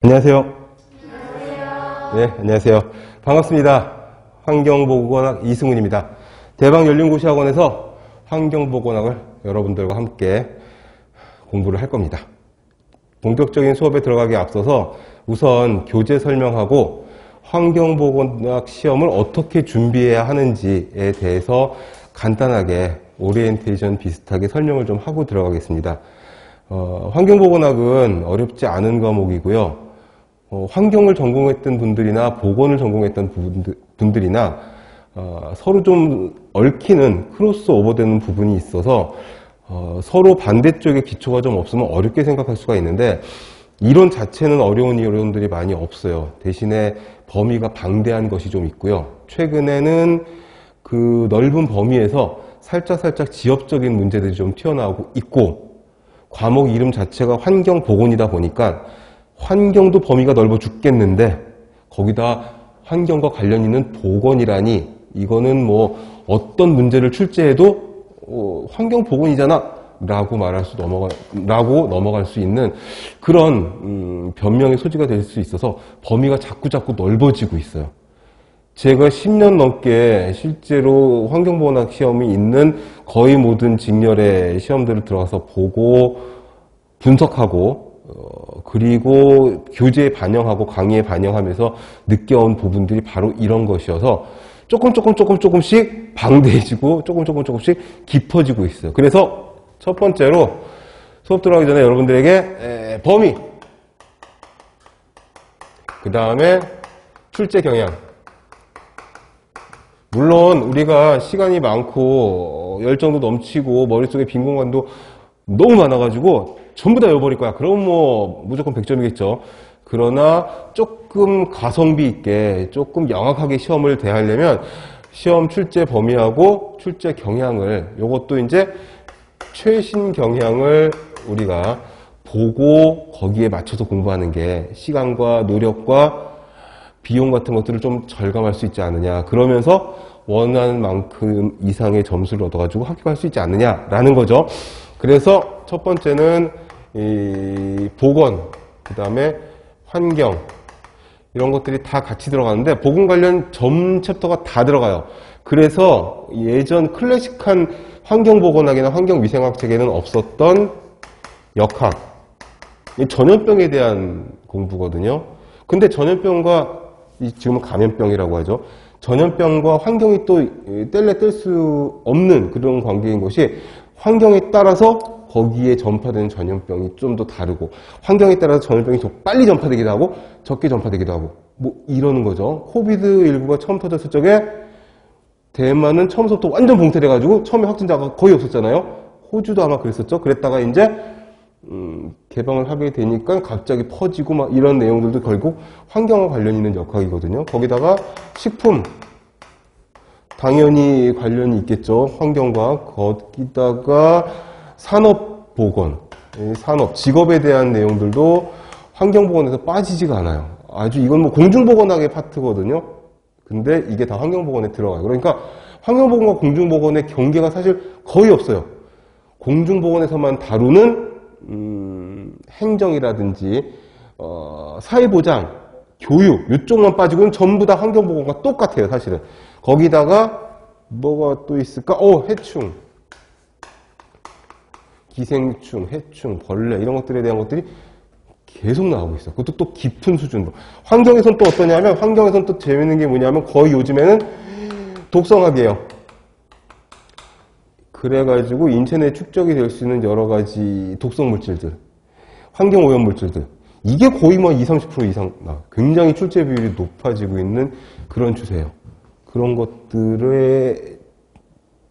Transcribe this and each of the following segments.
안녕하세요. 네, 안녕하세요. 반갑습니다. 환경보건학 이승훈입니다. 대방연륜고시학원에서 환경보건학을 여러분들과 함께 공부를 할 겁니다. 본격적인 수업에 들어가기 앞서서 우선 교재 설명하고 환경보건학 시험을 어떻게 준비해야 하는지에 대해서 간단하게 오리엔테이션 비슷하게 설명을 좀 하고 들어가겠습니다. 환경보건학은 어렵지 않은 과목이고요. 환경을 전공했던 분들이나 보건을 전공했던 분들이나 서로 좀 얽히는 크로스 오버되는 부분이 있어서 서로 반대쪽에 기초가 좀 없으면 어렵게 생각할 수가 있는데 이론 자체는 어려운 이론들이 많이 없어요. 대신에 범위가 방대한 것이 좀 있고요. 최근에는 그 넓은 범위에서 살짝 지역적인 문제들이 좀 튀어나오고 있고 과목 이름 자체가 환경보건이다 보니까 환경도 범위가 넓어 죽겠는데 거기다 환경과 관련 있는 보건이라니 이거는 뭐 어떤 문제를 출제해도 환경보건이잖아 라고 넘어갈 수 있는 그런 변명의 소지가 될 수 있어서 범위가 자꾸 넓어지고 있어요. 제가 10년 넘게 실제로 환경보건학 시험이 있는 거의 모든 직렬의 시험들을 들어가서 보고 분석하고 그리고 교재에 반영하고 강의에 반영하면서 느껴온 부분들이 바로 이런 것이어서 조금씩 방대해지고 조금씩 깊어지고 있어요. 그래서 첫 번째로 수업 들어가기 전에 여러분들에게 범위, 그 다음에 출제 경향. 물론 우리가 시간이 많고 열정도 넘치고 머릿속에 빈 공간도 너무 많아가지고 전부 다 외워버릴 거야. 그럼 뭐 무조건 100점이겠죠. 그러나 조금 가성비 있게 조금 영악하게 시험을 대하려면 시험 출제 범위하고 출제 경향을 요것도 이제 최신 경향을 우리가 보고 거기에 맞춰서 공부하는 게 시간과 노력과 비용 같은 것들을 좀 절감할 수 있지 않느냐. 그러면서 원하는 만큼 이상의 점수를 얻어가지고 합격할 수 있지 않느냐라는 거죠. 그래서 첫 번째는 이 보건, 그 다음에 환경 이런 것들이 다 같이 들어가는데 보건 관련 점 챕터가 다 들어가요. 그래서 예전 클래식한 환경보건학이나 환경위생학 책에는 없었던 역학, 전염병에 대한 공부거든요. 근데 전염병과 지금은 감염병이라고 하죠. 전염병과 환경이 또 뗄 수 없는 그런 관계인 것이 환경에 따라서 거기에 전파되는 전염병이 좀 더 다르고 환경에 따라서 전염병이 더 빨리 전파되기도 하고 적게 전파되기도 하고 뭐 이러는 거죠. 코비드19가 처음 터졌을 적에 대만은 처음부터 완전 봉쇄돼가지고 처음에 확진자가 거의 없었잖아요. 호주도 아마 그랬었죠. 그랬다가 이제 개방을 하게 되니까 갑자기 퍼지고 막 이런 내용들도 결국 환경과 관련 있는 역학이거든요. 거기다가 식품 당연히 관련이 있겠죠. 환경과 거기다가 산업보건, 산업, 직업에 대한 내용들도 환경보건에서 빠지지가 않아요. 아주 이건 뭐 공중보건학의 파트거든요. 근데 이게 다 환경보건에 들어가요. 그러니까 환경보건과 공중보건의 경계가 사실 거의 없어요. 공중보건에서만 다루는 행정이라든지 사회보장, 교육 이쪽만 빠지고는 전부 다 환경보건과 똑같아요. 사실은. 거기다가 뭐가 또 있을까? 해충, 기생충, 해충, 벌레 이런 것들에 대한 것들이 계속 나오고 있어요. 그것도 또 깊은 수준으로. 환경에선 또 어떠냐면 환경에선 또 재밌는 게 뭐냐면 거의 요즘에는 독성학이에요. 그래가지고 인체 내 축적이 될 수 있는 여러 가지 독성 물질들, 환경 오염 물질들 이게 거의 뭐 20-30% 이상 굉장히 출제 비율이 높아지고 있는 그런 추세예요. 그런 것들에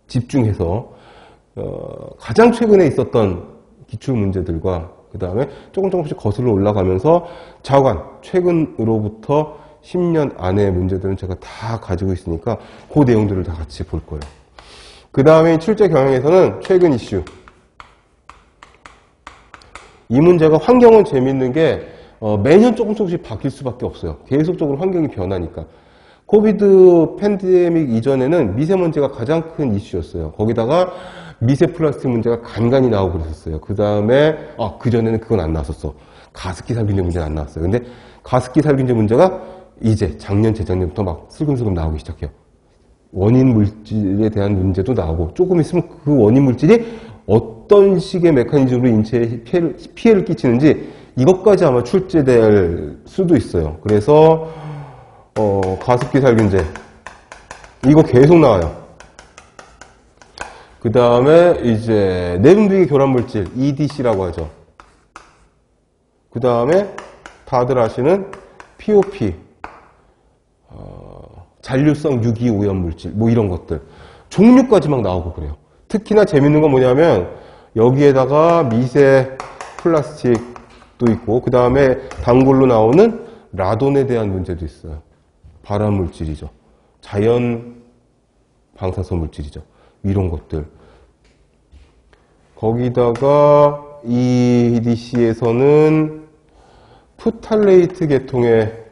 집중해서 가장 최근에 있었던 기출 문제들과 그 다음에 조금씩 거슬러 올라가면서 자관 최근으로부터 10년 안의 문제들은 제가 다 가지고 있으니까 그 내용들을 다 같이 볼 거예요. 그 다음에 출제 경향에서는 최근 이슈. 이 문제가 환경은 재밌는 게 매년 조금씩 바뀔 수밖에 없어요. 계속적으로 환경이 변하니까. 코비드 팬데믹 이전에는 미세먼지가 가장 큰 이슈였어요. 거기다가 미세 플라스틱 문제가 간간히 나오고 그랬었어요. 그 다음에 그전에는 그건 안 나왔었어. 가습기 살균제 문제는 안 나왔어요. 근데 가습기 살균제 문제가 이제 작년, 재작년부터 막 슬금슬금 나오기 시작해요. 원인 물질에 대한 문제도 나오고 조금 있으면 그 원인 물질이 어떤 식의 메커니즘으로 인체에 피해를 끼치는지 이것까지 아마 출제될 수도 있어요. 그래서 가습기 살균제 이거 계속 나와요. 그 다음에 이제 내분비계 교란물질 EDC라고 하죠. 그 다음에 다들 아시는 POP 잔류성 유기오염물질 뭐 이런 것들 종류까지 막 나오고 그래요. 특히나 재밌는 건 뭐냐면 여기에다가 미세 플라스틱도 있고 그 다음에 단골로 나오는 라돈에 대한 문제도 있어요. 발암물질이죠. 자연 방사선 물질이죠. 이런 것들. 거기다가 EDC에서는 푸탈레이트 계통의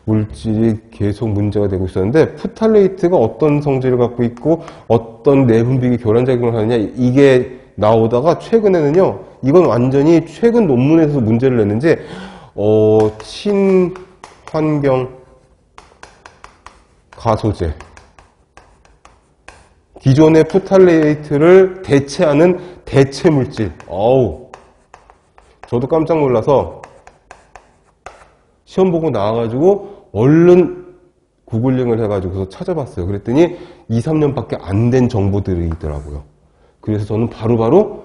물질이 계속 문제가 되고 있었는데 푸탈레이트가 어떤 성질을 갖고 있고 어떤 내분비계 교란작용을 하느냐 이게 나오다가 최근에는요 이건 완전히 최근 논문에서 문제를 냈는지 친환경 가소제 기존의 푸탈레이트를 대체하는 대체 물질 저도 깜짝 놀라서 시험 보고 나와가지고 얼른 구글링을 해가지고서 찾아봤어요. 그랬더니 2, 3년밖에 안 된 정보들이 있더라고요. 그래서 저는 바로바로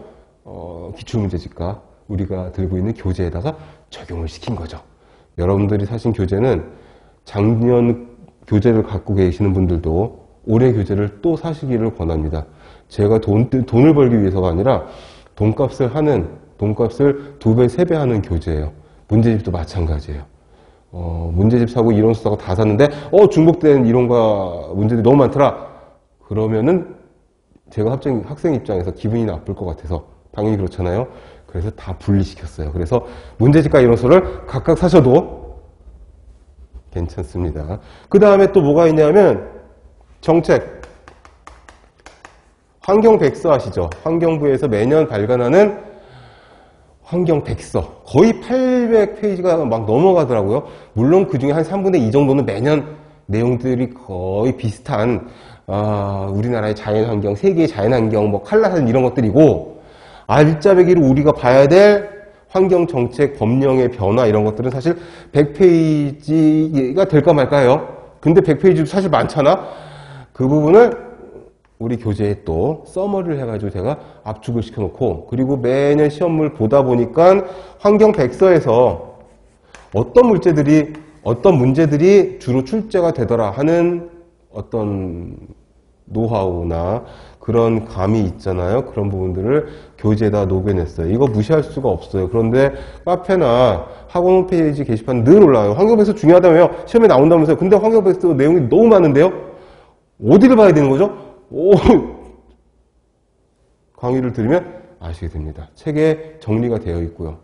기출문제집과 우리가 들고 있는 교재에다가 적용을 시킨 거죠. 여러분들이 사신 교재는 작년 교재를 갖고 계시는 분들도 올해 교재를 또 사시기를 권합니다. 제가 돈을 벌기 위해서가 아니라 돈값을 2배, 3배 하는 교재예요. 문제집도 마찬가지예요. 문제집 사고 이론수 사고 다 샀는데 중복된 이론과 문제들이 너무 많더라. 그러면은 제가 학생 입장에서 기분이 나쁠 것 같아서 당연히 그렇잖아요. 그래서 다 분리시켰어요. 그래서 문제집과 이론수를 각각 사셔도 괜찮습니다. 그 다음에 또 뭐가 있냐면 정책 환경백서 아시죠? 환경부에서 매년 발간하는 환경백서 거의 800페이지가 막 넘어가더라고요. 물론 그 중에 한 3분의 2 정도는 매년 내용들이 거의 비슷한 우리나라의 자연환경, 세계의 자연환경, 뭐 칼라산 이런 것들이고 알짜배기로 우리가 봐야 될 환경정책, 법령의 변화 이런 것들은 사실 100페이지가 될까 말까요? 근데 100페이지도 사실 많잖아? 그 부분을 우리 교재에 또 서머리를 해가지고 제가 압축을 시켜놓고 그리고 매년 시험을 보다 보니까 환경백서에서 어떤 문제들이 주로 출제가 되더라 하는 어떤 노하우나 그런 감이 있잖아요. 그런 부분들을 교재에다 녹여냈어요. 이거 무시할 수가 없어요. 그런데 카페나 학원 홈페이지 게시판 늘 올라와요. 환경백서 중요하다며요. 시험에 나온다면서요. 근데 환경백서 내용이 너무 많은데요. 어디를 봐야 되는 거죠? 강의를 들으면 아시게 됩니다. 책에 정리가 되어 있고요.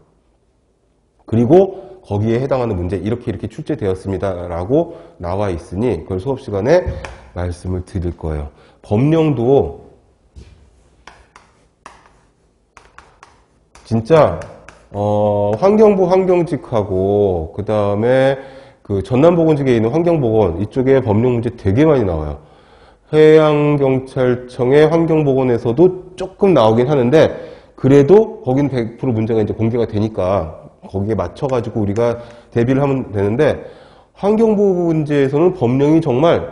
그리고 거기에 해당하는 문제 이렇게 출제되었습니다 라고 나와 있으니 그걸 수업 시간에 말씀을 드릴 거예요. 법령도 진짜 환경부 환경직하고 그 다음에 그 전남보건직에 있는 환경보건 이쪽에 법령 문제 되게 많이 나와요. 해양경찰청의 환경보건에서도 조금 나오긴 하는데 그래도 거긴 100% 문제가 이제 공개가 되니까 거기에 맞춰가지고 우리가 대비를 하면 되는데 환경보호 문제에서는 법령이 정말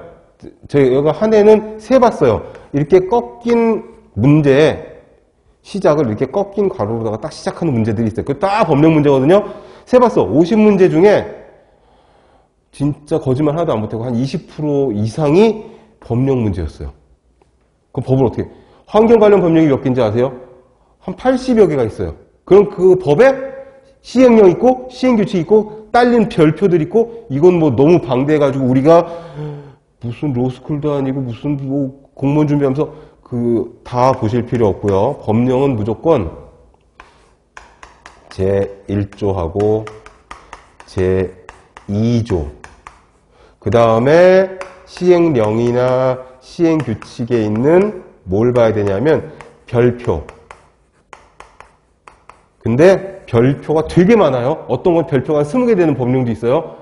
제가 한 해는 세봤어요. 이렇게 꺾인 문제에 시작을 이렇게 꺾인 괄호로다가 딱 시작하는 문제들이 있어요. 그게 딱 법령 문제거든요. 세봤어. 50문제 중에 진짜 거짓말 하나도 안 못하고 한 20% 이상이 법령 문제였어요. 그럼 법을 어떻게 환경 관련 법령이 몇 개인지 아세요? 한 80여 개가 있어요. 그럼 그 법에 시행령 있고 시행규칙 있고 딸린 별표들 있고 이건 뭐 너무 방대해가지고 우리가 무슨 로스쿨도 아니고 무슨 뭐 공무원 준비하면서 그 다 보실 필요 없고요. 법령은 무조건 제1조하고 제2조 그 다음에 시행령이나 시행규칙에 있는 뭘 봐야 되냐면 별표 근데 별표가 되게 많아요. 어떤 건 별표가 20개 되는 법령도 있어요.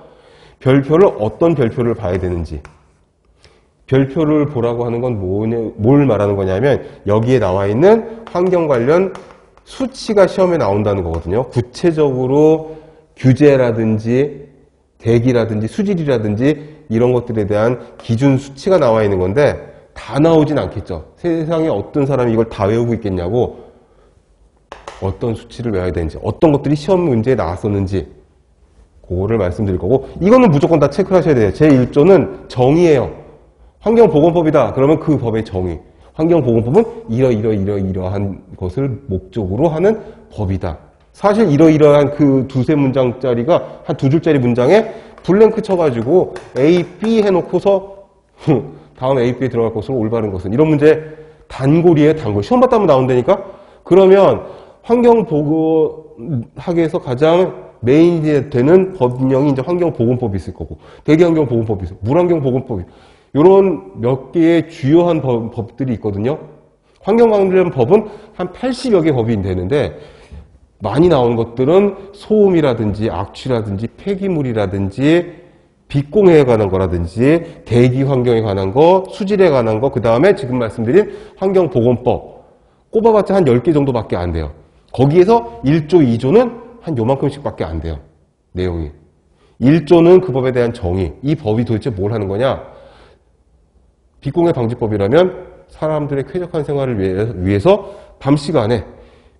별표를 어떤 별표를 봐야 되는지. 별표를 보라고 하는 건 뭘 말하는 거냐면 여기에 나와 있는 환경 관련 수치가 시험에 나온다는 거거든요. 구체적으로 규제라든지 대기라든지 수질이라든지 이런 것들에 대한 기준 수치가 나와 있는 건데 다 나오진 않겠죠. 세상에 어떤 사람이 이걸 다 외우고 있겠냐고. 어떤 수치를 외워야 되는지, 어떤 것들이 시험 문제에 나왔었는지 그거를 말씀드릴 거고, 이거는 무조건 다 체크를 하셔야 돼요. 제1조는 정의예요. 환경보건법이다. 그러면 그 법의 정의. 환경보건법은 이러한 것을 목적으로 하는 법이다. 사실 이러한 그 두세 문장짜리가 한 두 줄짜리 문장에 블랭크 쳐가지고 A, B 해놓고서 다음 A, B에 들어갈 것으로 올바른 것은 이런 문제 단골이에요. 단골. 시험 봤다 하면 나온다니까? 그러면 환경보건학에서 가장 메인이 되는 법령이 이제 환경보건법이 있을 거고, 대기환경보건법이 있을 거고, 물환경보건법이, 이런 몇 개의 주요한 법들이 있거든요. 환경 관련 법은 한 80여 개 법이 되는데, 많이 나오는 것들은 소음이라든지 악취라든지 폐기물이라든지 빛공해에 관한 거라든지 대기 환경에 관한 거, 수질에 관한 거, 그 다음에 지금 말씀드린 환경보건법. 꼽아봤자 한 10개 정도밖에 안 돼요. 거기에서 1조, 2조는 한 요만큼씩 밖에 안 돼요. 내용이. 1조는 그 법에 대한 정의. 이 법이 도대체 뭘 하는 거냐? 빛공해 방지법이라면 사람들의 쾌적한 생활을 위해서 밤 시간에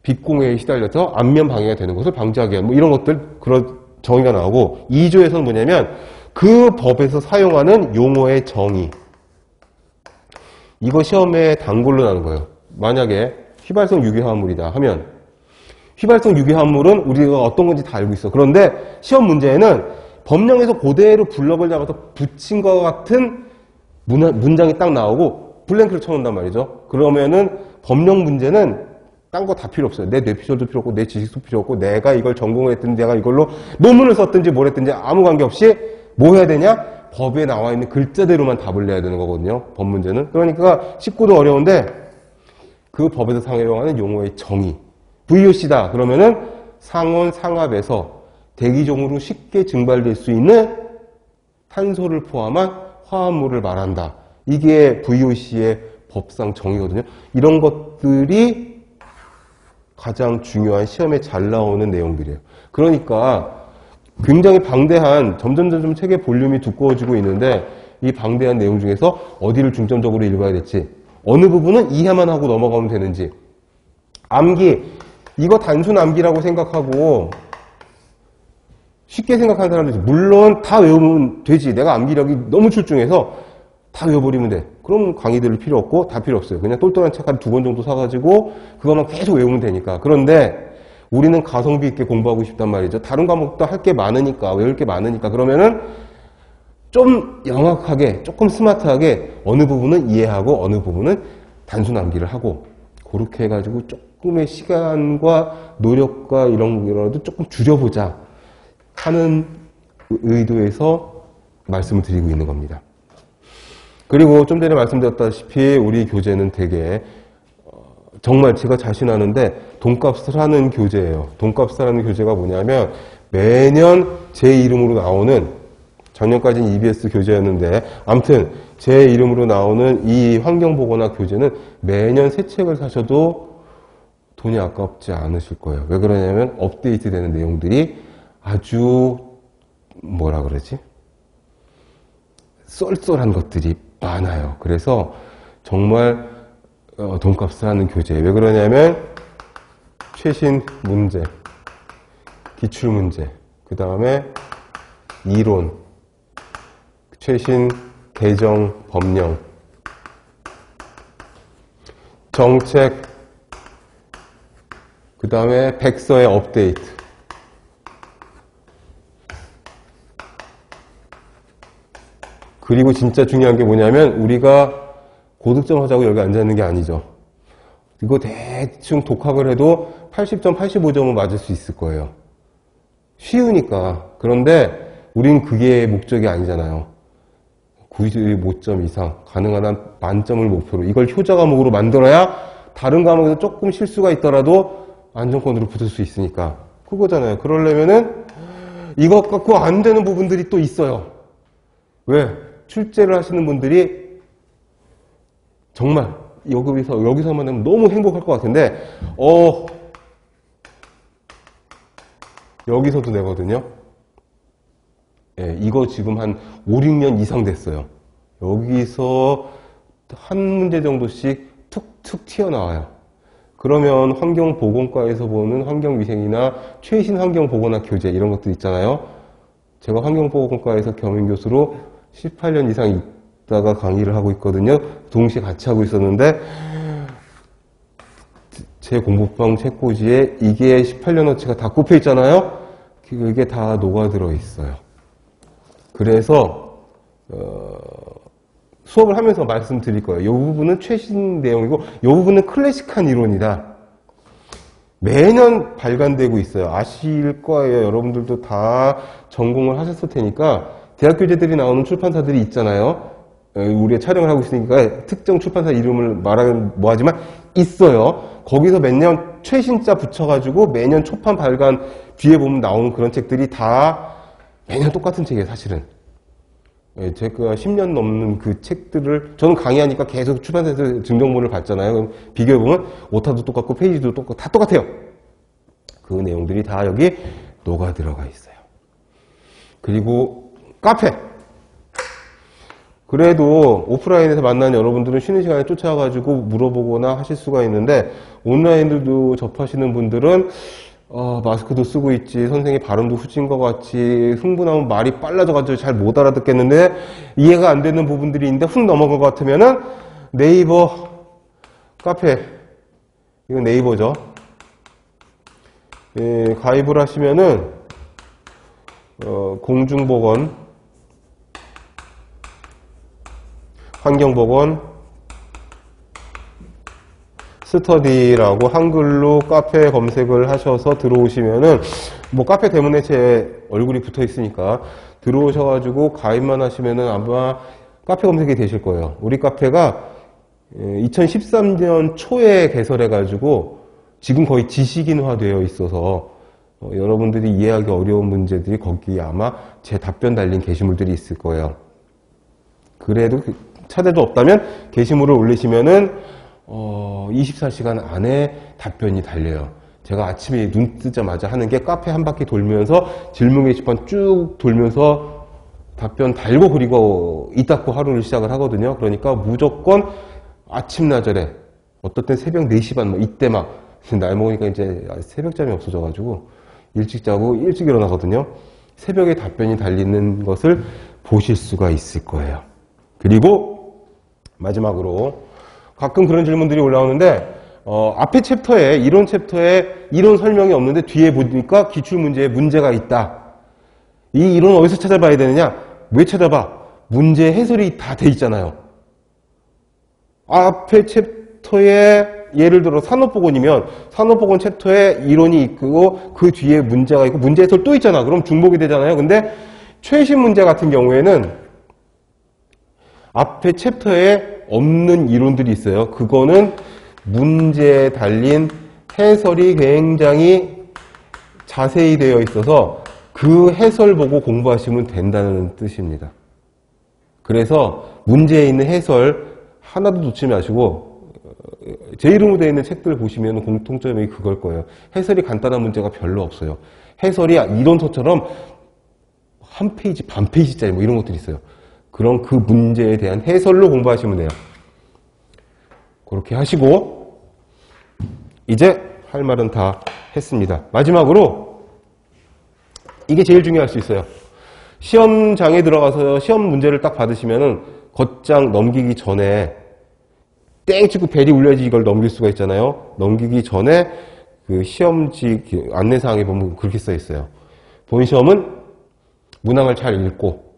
빛공해에 시달려서 안면 방해가 되는 것을 방지하게 하는 뭐 이런 것들, 그런 정의가 나오고, 2조에서는 뭐냐면 그 법에서 사용하는 용어의 정의. 이거 시험에 단골로 나는 거예요. 만약에 휘발성 유기화합물이다 하면, 휘발성 유기화합물은 우리가 어떤 건지 다 알고 있어. 그런데 시험 문제에는 법령에서 그대로 블럭을 잡아서 붙인 것 같은 문장이 딱 나오고 블랭크를 쳐놓는단 말이죠. 그러면은 법령 문제는 딴 거 다 필요 없어요. 내 뇌피셜도 필요 없고 내 지식도 필요 없고 내가 이걸 전공을 했든지 내가 이걸로 논문을 썼든지 뭘 했든지 아무 관계없이 뭐 해야 되냐? 법에 나와 있는 글자대로만 답을 내야 되는 거거든요. 법 문제는. 그러니까 쉽고도 어려운데 그 법에서 사용하는 용어의 정의. VOC다. 그러면은 상온, 상압에서 대기종으로 쉽게 증발될 수 있는 탄소를 포함한 화합물을 말한다. 이게 VOC의 법상 정의거든요. 이런 것들이 가장 중요한 시험에 잘 나오는 내용들이에요. 그러니까 굉장히 방대한, 점점 책의 볼륨이 두꺼워지고 있는데 이 방대한 내용 중에서 어디를 중점적으로 읽어야 될지, 어느 부분은 이해만 하고 넘어가면 되는지. 암기, 이거 단순 암기라고 생각하고 쉽게 생각하는 사람들이 물론 다 외우면 되지. 내가 암기력이 너무 출중해서 다 외워버리면 돼. 그럼 강의 들을 필요 없고 다 필요 없어요. 그냥 똘똘한 책 한 2권 정도 사가지고 그것만 계속 외우면 되니까. 그런데 우리는 가성비 있게 공부하고 싶단 말이죠. 다른 과목도 할 게 많으니까, 외울 게 많으니까. 그러면은 좀 영악하게, 조금 스마트하게 어느 부분은 이해하고 어느 부분은 단순 암기를 하고, 그렇게 해가지고 조금의 시간과 노력과 이런 거라도 조금 줄여보자 하는 의도에서 말씀을 드리고 있는 겁니다. 그리고 좀 전에 말씀드렸다시피 우리 교재는 되게 정말 제가 자신하는데 돈값을 하는 교재예요. 돈값을 하는 교재가 뭐냐면 매년 제 이름으로 나오는, 작년까지는 EBS 교재였는데 아무튼 제 이름으로 나오는 이 환경보건학 교재는 매년 새 책을 사셔도 돈이 아깝지 않으실 거예요. 왜 그러냐면 업데이트 되는 내용들이 아주 뭐라 그러지? 쏠쏠한 것들이 많아요. 그래서 정말 돈값을 하는 교재예요. 왜 그러냐면 최신 문제, 기출문제, 그 다음에 이론, 최신 개정 법령, 정책, 그 다음에 백서의 업데이트, 그리고 진짜 중요한 게 뭐냐면 우리가 고득점 하자고 여기 앉아있는 게 아니죠. 이거 대충 독학을 해도 80점, 85점은 맞을 수 있을 거예요. 쉬우니까. 그런데 우린 그게 목적이 아니잖아요. 95점 이상, 가능한 한 만점을 목표로 이걸 효자 과목으로 만들어야 다른 과목에서 조금 실수가 있더라도 안정권으로 붙을 수 있으니까. 그거잖아요. 그러려면은 이것 갖고 안 되는 부분들이 또 있어요. 왜? 출제를 하시는 분들이 정말 여기서만 하면 너무 행복할 것 같은데, 여기서도 내거든요. 예, 이거 지금 한 5, 6년 이상 됐어요. 여기서 한 문제 정도씩 툭툭 튀어나와요. 그러면 환경보건과에서 보는 환경위생이나 최신 환경보건학 교재 이런 것들 있잖아요. 제가 환경보건과에서 겸임교수로 18년 이상 있다가 강의를 하고 있거든요. 동시에 같이 하고 있었는데 제 공부방 책꽂이에 이게 18년어치가 다 꼽혀 있잖아요. 그게 다 녹아들어 있어요. 그래서 수업을 하면서 말씀드릴 거예요. 이 부분은 최신 내용이고 이 부분은 클래식한 이론이다. 매년 발간되고 있어요. 아실 거예요. 여러분들도 다 전공을 하셨을 테니까 대학 교재들이 나오는 출판사들이 있잖아요. 우리가 촬영을 하고 있으니까 특정 출판사 이름을 말하면 뭐하지만 있어요. 거기서 매년 최신자 붙여가지고 매년 초판 발간 뒤에 보면 나오는 그런 책들이 다 매년 똑같은 책이에요. 사실은. 제가 10년 넘는 그 책들을 저는 강의하니까 계속 출판사에서 증정본을 받잖아요. 그럼 비교해보면 오타도 똑같고 페이지도 똑같고 다 똑같아요. 그 내용들이 다 여기 녹아 들어가 있어요. 그리고 카페. 그래도 오프라인에서 만난 여러분들은 쉬는 시간에 쫓아가지고 물어보거나 하실 수가 있는데 온라인들도 접하시는 분들은 마스크도 쓰고 있지, 선생님 발음도 후진 것 같지, 흥분하면 말이 빨라져가지고 잘 못 알아듣겠는데 이해가 안 되는 부분들이 있는데 훅 넘어간 것 같으면은 네이버 카페, 이건 네이버죠. 예, 가입을 하시면은 공중보건, 환경보건, 스터디라고 한글로 카페 검색을 하셔서 들어오시면은 뭐 카페 대문에 제 얼굴이 붙어 있으니까 들어오셔가지고 가입만 하시면은 아마 카페 검색이 되실 거예요. 우리 카페가 2013년 초에 개설해가지고 지금 거의 지식인화 되어 있어서 여러분들이 이해하기 어려운 문제들이 거기에 아마 제 답변 달린 게시물들이 있을 거예요. 그래도 차대도 없다면 게시물을 올리시면은 24시간 안에 답변이 달려요. 제가 아침에 눈 뜨자마자 하는 게 카페 한 바퀴 돌면서 질문 게시판 쭉 돌면서 답변 달고 그리고 이 닦고 하루를 시작을 하거든요. 그러니까 무조건 아침나절에 어떨 땐 새벽 4시 반 뭐 이때 막 나이 먹으니까 이제 새벽잠이 없어져가지고 일찍 자고 일찍 일어나거든요. 새벽에 답변이 달리는 것을 보실 수가 있을 거예요. 그리고 마지막으로 가끔 그런 질문들이 올라오는데 앞에 챕터에 이론 챕터에 이론 설명이 없는데 뒤에 보니까 기출문제에 문제가 있다. 이 이론은 어디서 찾아봐야 되느냐? 왜 찾아봐? 문제 해설이 다 돼 있잖아요. 앞에 챕터에 예를 들어 산업보건이면 산업보건 챕터에 이론이 있고 그 뒤에 문제가 있고 문제 해설 또 있잖아. 그럼 중복이 되잖아요. 근데 최신 문제 같은 경우에는 앞에 챕터에 없는 이론들이 있어요. 그거는 문제에 달린 해설이 굉장히 자세히 되어 있어서 그 해설 보고 공부하시면 된다는 뜻입니다. 그래서 문제에 있는 해설 하나도 놓치지 마시고 제 이름으로 되어 있는 책들 보시면 공통점이 그걸 거예요. 해설이 간단한 문제가 별로 없어요. 해설이 이론서처럼 한 페이지, 반 페이지짜리 뭐 이런 것들이 있어요. 그럼 그 문제에 대한 해설로 공부하시면 돼요. 그렇게 하시고 이제 할 말은 다 했습니다. 마지막으로 이게 제일 중요할 수 있어요. 시험장에 들어가서 시험 문제를 딱 받으시면은 겉장 넘기기 전에 땡 치고 벨이 울려야지 이걸 넘길 수가 있잖아요. 넘기기 전에 그 시험지 안내사항에 보면 그렇게 써 있어요. 본 시험은 문항을 잘 읽고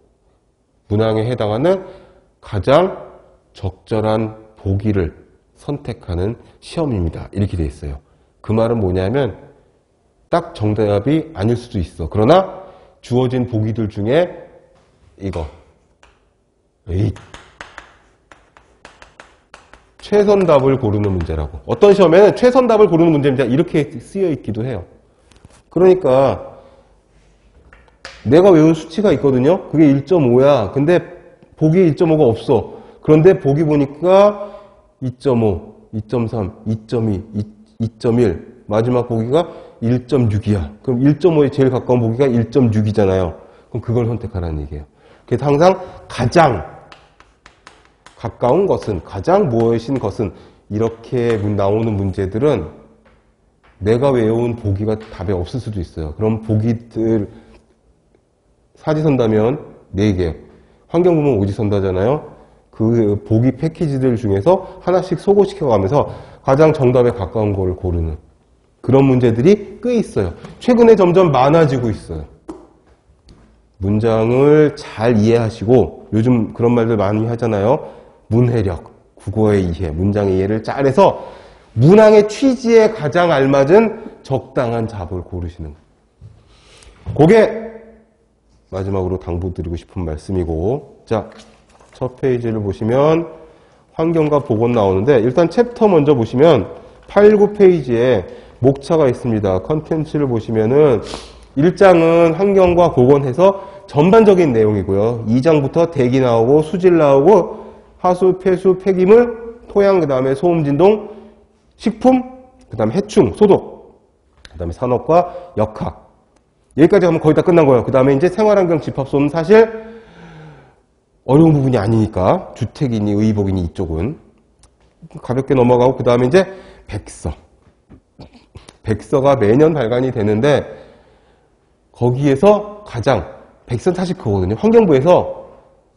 문항에 해당하는 가장 적절한 보기를 선택하는 시험입니다. 이렇게 돼 있어요. 그 말은 뭐냐면 딱 정답이 아닐 수도 있어. 그러나 주어진 보기들 중에 이거 최선답을 고르는 문제라고. 어떤 시험에는 최선답을 고르는 문제입니다. 이렇게 쓰여 있기도 해요. 그러니까 내가 외운 수치가 있거든요. 그게 1.5야. 근데 보기에 1.5가 없어. 그런데 보기 보니까 2.5, 2.3, 2.2, 2.1 마지막 보기가 1.6이야. 그럼 1.5에 제일 가까운 보기가 1.6이잖아요. 그럼 그걸 선택하라는 얘기예요. 그래서 항상 가장 가까운 것은, 가장 무엇인 것은, 이렇게 나오는 문제들은 내가 외운 보기가 답에 없을 수도 있어요. 그럼 보기들 사지선다면 4개, 환경부문 오지선다잖아요. 그 보기 패키지들 중에서 하나씩 소거시켜가면서 가장 정답에 가까운 거를 고르는 그런 문제들이 꽤 있어요. 최근에 점점 많아지고 있어요. 문장을 잘 이해하시고, 요즘 그런 말들 많이 하잖아요. 문해력, 국어의 이해, 문장의 이해를 잘 해서 문항의 취지에 가장 알맞은 적당한 답을 고르시는 거예요. 그게 마지막으로 당부드리고 싶은 말씀이고, 자, 첫 페이지를 보시면 환경과 보건 나오는데, 일단 챕터 먼저 보시면 8, 9페이지에 목차가 있습니다. 컨텐츠를 보시면은 1장은 환경과 보건해서 전반적인 내용이고요. 2장부터 대기 나오고 수질 나오고 하수, 폐수, 폐기물, 토양, 그 다음에 소음, 진동, 식품, 그 다음에 해충, 소독, 그 다음에 산업과 역학. 여기까지 가면 거의 다 끝난 거예요. 그 다음에 이제 생활환경 집합소는 사실 어려운 부분이 아니니까 주택이니 의복이니 이쪽은 가볍게 넘어가고, 그 다음에 이제 백서. 백서가 매년 발간이 되는데 거기에서 가장 백서는 사실 그거거든요. 환경부에서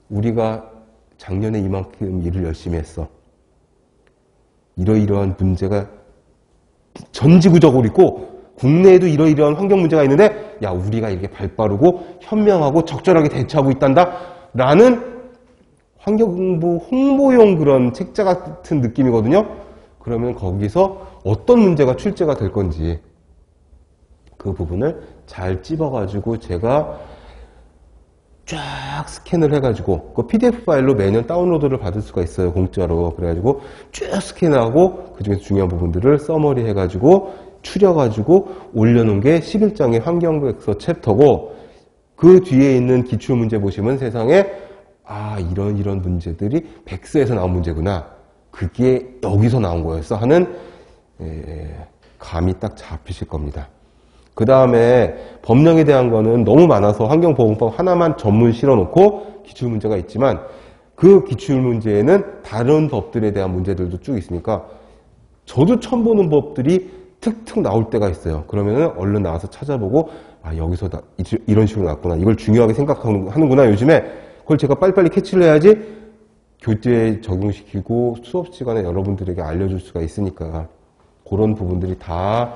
우리가 작년에 이만큼 일을 열심히 했어. 이러이러한 문제가 전지구적으로 있고 국내에도 이러이러한 환경 문제가 있는데 야, 우리가 이렇게 발빠르고 현명하고 적절하게 대처하고 있단다 라는 환경부 홍보용 그런 책자 같은 느낌이거든요. 그러면 거기서 어떤 문제가 출제가 될 건지 그 부분을 잘 찝어가지고 제가 쫙 스캔을 해가지고 그 PDF 파일로 매년 다운로드를 받을 수가 있어요. 공짜로. 그래가지고 쭉 스캔하고 그 중에서 중요한 부분들을 서머리 해가지고 추려가지고 올려놓은 게 11장의 환경백서 챕터고, 그 뒤에 있는 기출문제 보시면 세상에 아, 이런 문제들이 백서에서 나온 문제구나, 그게 여기서 나온 거였어 하는 감이 딱 잡히실 겁니다. 그 다음에 법령에 대한 거는 너무 많아서 환경보건법 하나만 전문 실어놓고 기출문제가 있지만 그 기출문제에는 다른 법들에 대한 문제들도 쭉 있으니까 저도 처음 보는 법들이 툭툭 나올 때가 있어요. 그러면은 얼른 나와서 찾아보고 아, 여기서 이런 식으로 나왔구나, 이걸 중요하게 생각하는구나 요즘에, 그걸 제가 빨리빨리 캐치를 해야지 교재에 적용시키고 수업 시간에 여러분들에게 알려줄 수가 있으니까 그런 부분들이 다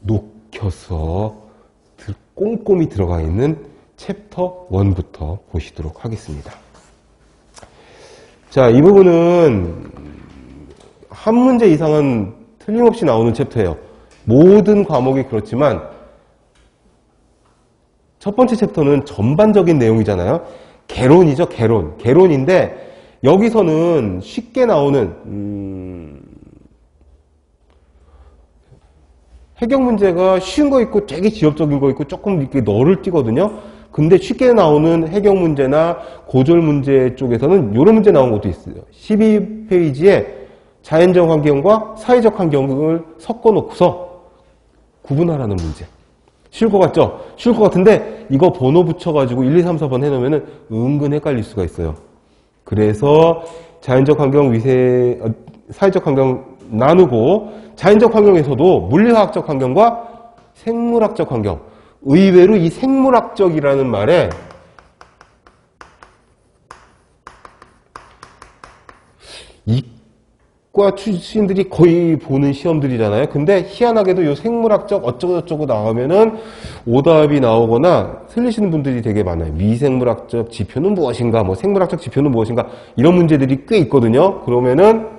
녹여서 꼼꼼히 들어가 있는 챕터 1부터 보시도록 하겠습니다. 자, 이 부분은 한 문제 이상은 틀림없이 나오는 챕터예요. 모든 과목이 그렇지만 첫 번째 챕터는 전반적인 내용이잖아요. 개론이죠, 개론. 개론인데 여기서는 쉽게 나오는 해경 문제가 쉬운 거 있고 되게 지엽적인 거 있고 조금 이렇게 너를 띄거든요. 근데 쉽게 나오는 해경 문제나 고졸 문제 쪽에서는 이런 문제 나온 것도 있어요. 12페이지에 자연적 환경과 사회적 환경을 섞어 놓고서 구분하라는 문제. 쉬울 것 같죠? 쉬울 것 같은데 이거 번호 붙여가지고 1, 2, 3, 4번 해놓으면 은근 헷갈릴 수가 있어요. 그래서 자연적 환경, 사회적 환경 나누고, 자연적 환경에서도 물리화학적 환경과 생물학적 환경. 의외로 이 생물학적이라는 말에 이과 출신들이 거의 보는 시험들이잖아요. 근데 희한하게도 이 생물학적 어쩌고저쩌고 나오면은 오답이 나오거나 틀리시는 분들이 되게 많아요. 미생물학적 지표는 무엇인가, 뭐 생물학적 지표는 무엇인가, 이런 문제들이 꽤 있거든요. 그러면은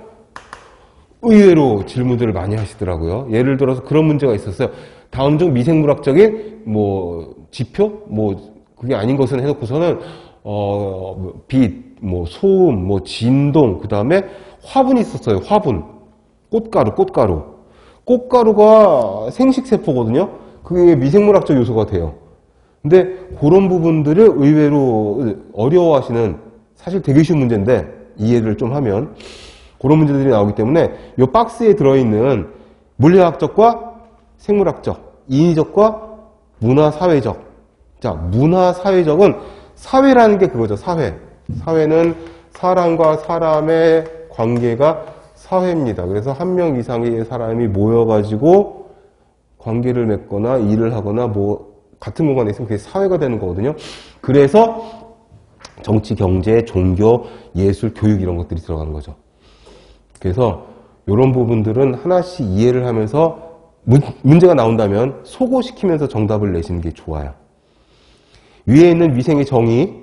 의외로 질문들을 많이 하시더라고요. 예를 들어서 그런 문제가 있었어요. 다음 중 미생물학적인 뭐 지표, 뭐 그게 아닌 것은 해놓고서는 빛, 뭐 소음, 뭐 진동, 그 다음에 화분이 있었어요. 화분. 꽃가루. 꽃가루가 생식세포거든요. 그게 미생물학적 요소가 돼요. 근데 그런 부분들을 의외로 어려워하시는, 사실 되게 쉬운 문제인데 이해를 좀 하면 그런 문제들이 나오기 때문에 이 박스에 들어있는 물리학적과 생물학적, 인위적과 문화사회적. 자, 문화사회적은 사회라는 게 그거죠. 사회는 사람과 사람의 관계가 사회입니다. 그래서 한 명 이상의 사람이 모여가지고 관계를 맺거나 일을 하거나 뭐 같은 공간에 있으면 그게 사회가 되는 거거든요. 그래서 정치, 경제, 종교, 예술, 교육 이런 것들이 들어가는 거죠. 그래서 이런 부분들은 하나씩 이해를 하면서 문제가 나온다면 소고시키면서 정답을 내시는 게 좋아요. 위에 있는 위생의 정의,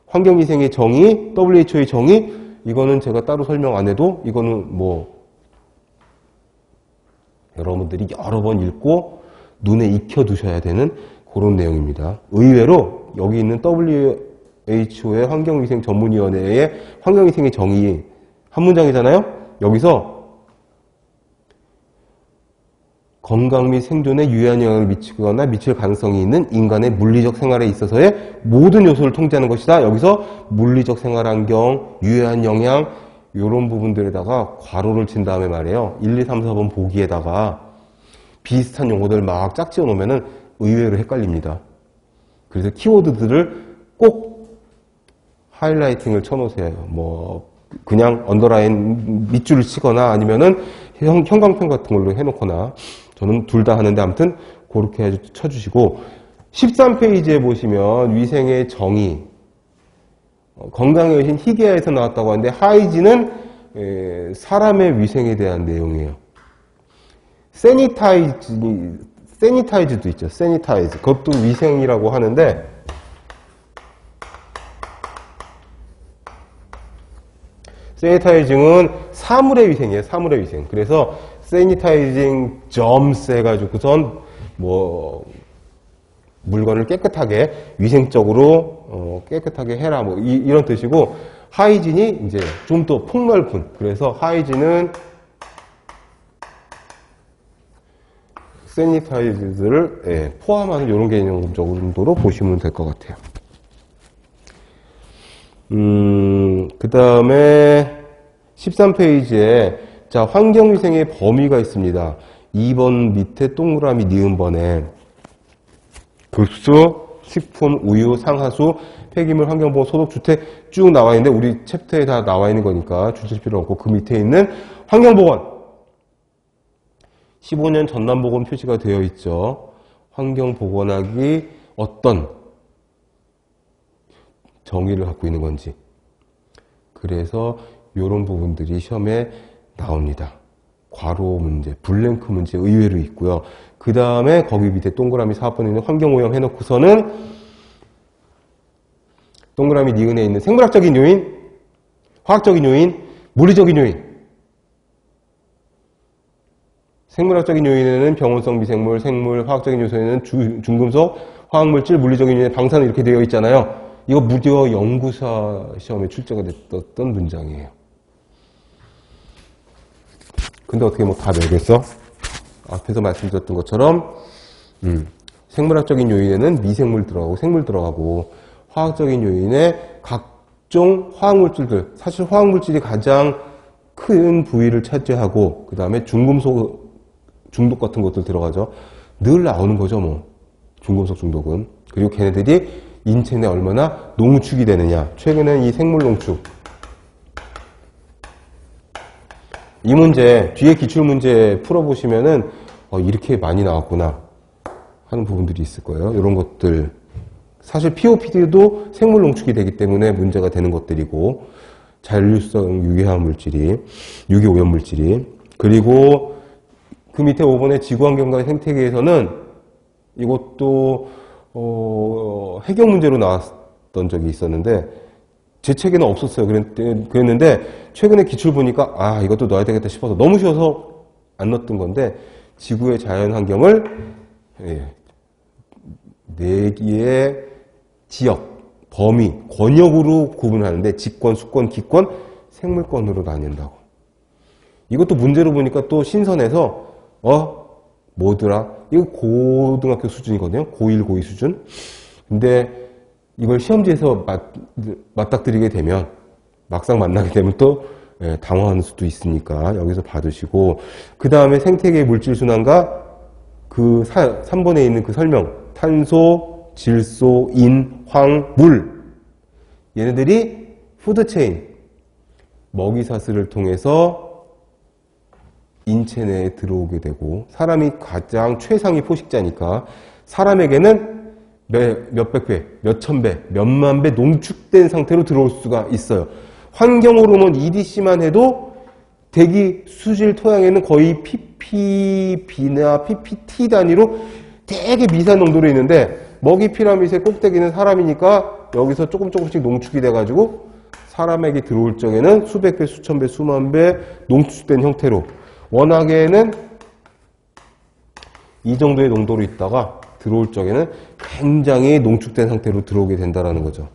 환경위생의 정의, WHO의 정의, 이거는 제가 따로 설명 안 해도 이거는 뭐 여러분들이 여러 번 읽고 눈에 익혀 두셔야 되는 그런 내용입니다. 의외로 여기 있는 WHO의 환경위생전문위원회의 환경위생의 정의 한 문장이잖아요. 여기서 건강 및 생존에 유해한 영향을 미치거나 미칠 가능성이 있는 인간의 물리적 생활에 있어서의 모든 요소를 통제하는 것이다. 여기서 물리적 생활환경, 유해한 영향 이런 부분들에다가 괄호를 친 다음에 말이에요. 1, 2, 3, 4번 보기에다가 비슷한 용어들 막 짝지어 놓으면 의외로 헷갈립니다. 그래서 키워드들을 꼭 하이라이팅을 쳐놓으세요. 뭐 그냥 언더라인 밑줄을 치거나 아니면은 형광펜 같은 걸로 해놓거나 저는 둘 다 하는데 아무튼 그렇게 쳐주시고 13페이지에 보시면 위생의 정의 건강의 여신 희게아에서 나왔다고 하는데 하이진은 사람의 위생에 대한 내용이에요. 세니타이즈도 있죠. 세니타이즈 그것도 위생이라고 하는데 세니타이징은 사물의 위생이에요. 사물의 위생. 그래서 세니타이징 점스 해가지고선 뭐 물건을 깨끗하게 위생적으로 깨끗하게 해라 뭐 이런 뜻이고 하이진이 이제 좀 더 폭넓은 그래서 하이진은 세니타이즈를 포함하는 이런 개념 정도로 보시면 될 것 같아요. 그 다음에 13페이지에 자, 환경위생의 범위가 있습니다. 2번 밑에 동그라미 니은번에 급수, 식품, 우유, 상하수, 폐기물, 환경보호, 소독, 주택 쭉 나와 있는데 우리 챕터에 다 나와 있는 거니까 주실 필요 없고 그 밑에 있는 환경보건 15년 전남보건 표시가 되어 있죠. 환경보건학이 어떤 정의를 갖고 있는 건지 그래서 이런 부분들이 시험에 나옵니다. 괄호 문제, 블랭크 문제 의외로 있고요. 그 다음에 거기 밑에 동그라미 4번에 있는 환경오염 해놓고서는 동그라미 니은에 있는 생물학적인 요인, 화학적인 요인, 물리적인 요인. 생물학적인 요인에는 병원성 미생물, 생물, 화학적인 요소에는 중금속, 화학물질, 물리적인 요인에 방사능 이렇게 되어 있잖아요. 이거 무려 연구사 시험에 출제가 됐던 문장이에요. 근데 어떻게 뭐 다 내겠어? 앞에서 말씀드렸던 것처럼 생물학적인 요인에는 미생물 들어가고 생물 들어가고 화학적인 요인에 각종 화학물질들 사실 화학물질이 가장 큰 부위를 차지하고 그 다음에 중금속 중독 같은 것들 들어가죠. 늘 나오는 거죠 뭐 중금속 중독은. 그리고 걔네들이 인체 내 얼마나 농축이 되느냐. 최근엔 이 생물 농축 이 문제, 뒤에 기출문제 풀어보시면은, 이렇게 많이 나왔구나 하는 부분들이 있을 거예요. 이런 것들. 사실 POPD도 생물 농축이 되기 때문에 문제가 되는 것들이고, 잔류성 유해한 물질이, 유기오염 물질이. 그리고 그 밑에 5번의 지구환경과 생태계에서는 이것도, 해경 문제로 나왔던 적이 있었는데, 제 책에는 없었어요. 그랬는데 최근에 기출 보니까 아 이것도 넣어야 되겠다 싶어서 너무 쉬워서 안 넣었던 건데 지구의 자연환경을 4개의 지역 범위, 권역으로 구분하는데 직권, 수권, 기권, 생물권으로 나뉜다고. 이것도 문제로 보니까 또 신선해서 뭐더라? 이거 고등학교 수준이거든요. 고1, 고2 수준. 근데 이걸 시험지에서 맞닥뜨리게 되면 막상 만나게 되면 또 당황할 수도 있으니까 여기서 봐두시고, 그 다음에 생태계 물질순환과 그 3번에 있는 그 설명, 탄소, 질소, 인, 황, 물, 얘네들이 푸드체인, 먹이사슬을 통해서 인체 내에 들어오게 되고, 사람이 가장 최상위 포식자니까 사람에게는 몇백 배, 몇천 배, 몇만 배 농축된 상태로 들어올 수가 있어요. 환경호르몬 EDC만 해도 대기 수질 토양에는 거의 ppb나 ppt 단위로 되게 미세한 농도로 있는데, 먹이 피라밋의 꼭대기는 사람이니까 여기서 조금씩 농축이 돼가지고 사람에게 들어올 적에는 수백 배, 수천 배, 수만 배 농축된 형태로, 워낙에는 이 정도의 농도로 있다가 들어올 적에는 굉장히 농축된 상태로 들어오게 된다는 거죠.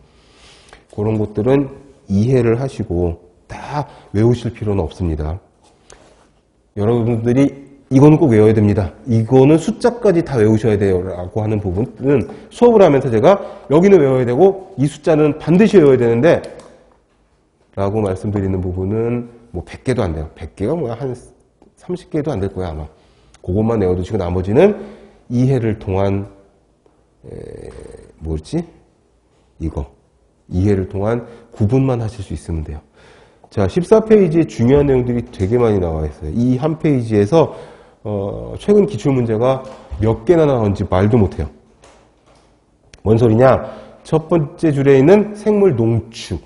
그런 것들은 이해를 하시고 다 외우실 필요는 없습니다. 여러분들이 이거는 꼭 외워야 됩니다, 이거는 숫자까지 다 외우셔야 돼요 라고 하는 부분은 수업을 하면서 제가 여기는 외워야 되고 이 숫자는 반드시 외워야 되는데 라고 말씀드리는 부분은 뭐 100개도 안 돼요. 100개가 뭐야, 한 30개도 안 될 거야 아마. 그것만 외워두시고 나머지는 이해를 통한 뭐였지? 이거 이해를 통한 구분만 하실 수 있으면 돼요. 자, 14페이지에 중요한 내용들이 되게 많이 나와 있어요. 이 한 페이지에서 최근 기출문제가 몇 개나 나왔는지 말도 못해요. 뭔 소리냐? 첫 번째 줄에 있는 생물 농축,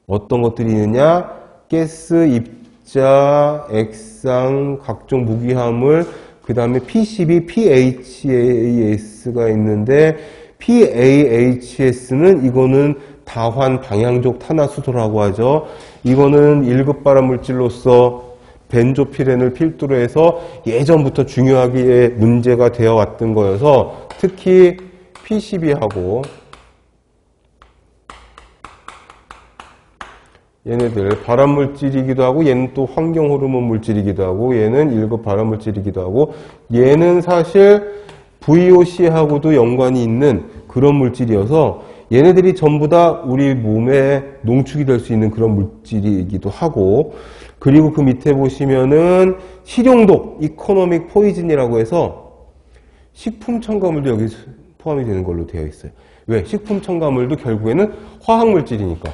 어떤 것들이 있느냐? 가스, 입자, 액상, 각종 무기화물, 그 다음에 P12, PHAS가 있는데, PAHS는 이거는 다환 방향족 탄화수소라고 하죠. 이거는 1급 발암물질로서 벤조피렌을 필두로 해서 예전부터 중요하게 문제가 되어 왔던 거여서 특히 P12하고 얘네들 발암물질이기도 하고, 얘는 또 환경호르몬 물질이기도 하고, 얘는 1급 발암물질이기도 하고, 얘는 사실 VOC하고도 연관이 있는 그런 물질이어서 얘네들이 전부 다 우리 몸에 농축이 될 수 있는 그런 물질이기도 하고, 그리고 그 밑에 보시면은 실용독, 이코노믹 포이즌이라고 해서 식품 첨가물도 여기 포함이 되는 걸로 되어 있어요. 왜? 식품 첨가물도 결국에는 화학물질이니까.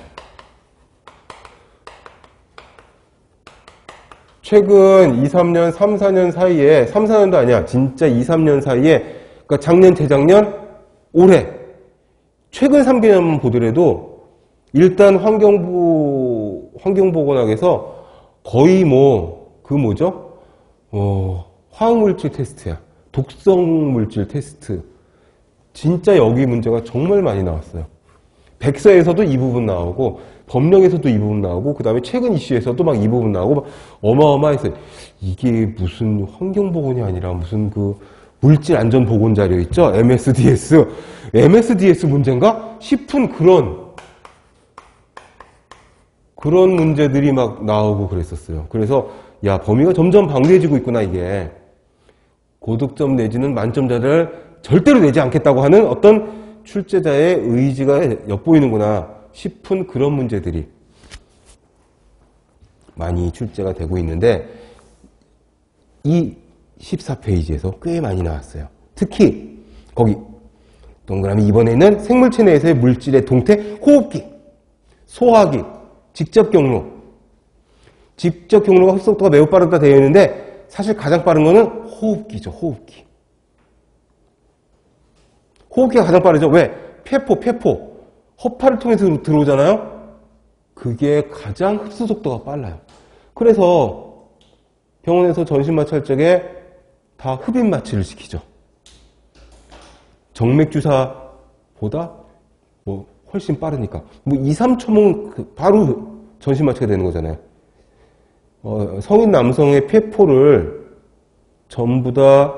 최근 2, 3년, 3, 4년 사이에, 3, 4년도 아니야, 진짜 2, 3년 사이에, 그러니까 작년, 재작년, 올해, 최근 3개년 보더라도 일단 환경보건학에서 거의 화학물질 테스트야. 독성물질 테스트. 진짜 여기 문제가 정말 많이 나왔어요. 백서에서도 이 부분 나오고, 법령에서도 이 부분 나오고, 그 다음에 최근 이슈에서도 막 이 부분 나오고, 막 어마어마했어요. 이게 무슨 환경보건이 아니라 무슨 그 물질안전보건 자료 있죠? MSDS. MSDS 문제인가? 싶은 그런 문제들이 막 나오고 그랬었어요. 그래서 야, 범위가 점점 방대해지고 있구나, 이게. 고득점 내지는 만점자를 절대로 내지 않겠다고 하는 어떤 출제자의 의지가 엿보이는구나 싶은 그런 문제들이 많이 출제가 되고 있는데, 이 14페이지에서 꽤 많이 나왔어요. 특히 거기 동그라미 2번에는 생물체 내에서의 물질의 동태, 호흡기, 소화기, 직접 경로. 직접 경로가 흡속도가 매우 빠르다 되어 있는데 사실 가장 빠른 거는 호흡기죠. 호흡기. 호흡기가 가장 빠르죠. 왜? 폐포. 허파를 통해서 들어오잖아요. 그게 가장 흡수 속도가 빨라요. 그래서 병원에서 전신마취할 적에 다 흡입마취를 시키죠. 정맥주사보다 훨씬 빠르니까. 2, 3초면 바로 전신마취가 되는 거잖아요. 성인 남성의 폐포를 전부 다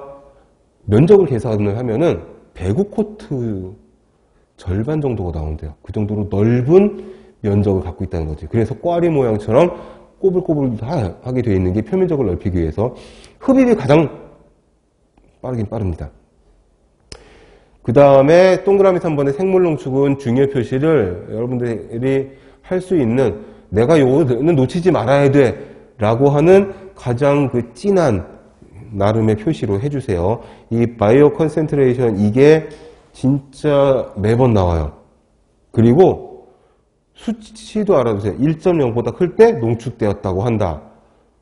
면적을 계산을 하면은 배구 코트 절반 정도가 나온대요. 그 정도로 넓은 면적을 갖고 있다는 거지. 그래서 꽈리 모양처럼 꼬불꼬불하게 되어 있는 게 표면적을 넓히기 위해서 흡입이 가장 빠르긴 빠릅니다. 그 다음에 동그라미 3번의 생물농축은 중요 표시를 여러분들이 할 수 있는 내가 요거는 놓치지 말아야 돼 라고 하는 가장 그 진한 나름의 표시로 해주세요. 이 바이오 컨센트레이션 이게 진짜 매번 나와요. 그리고 수치도 알아두세요. 1.0보다 클 때 농축되었다고 한다.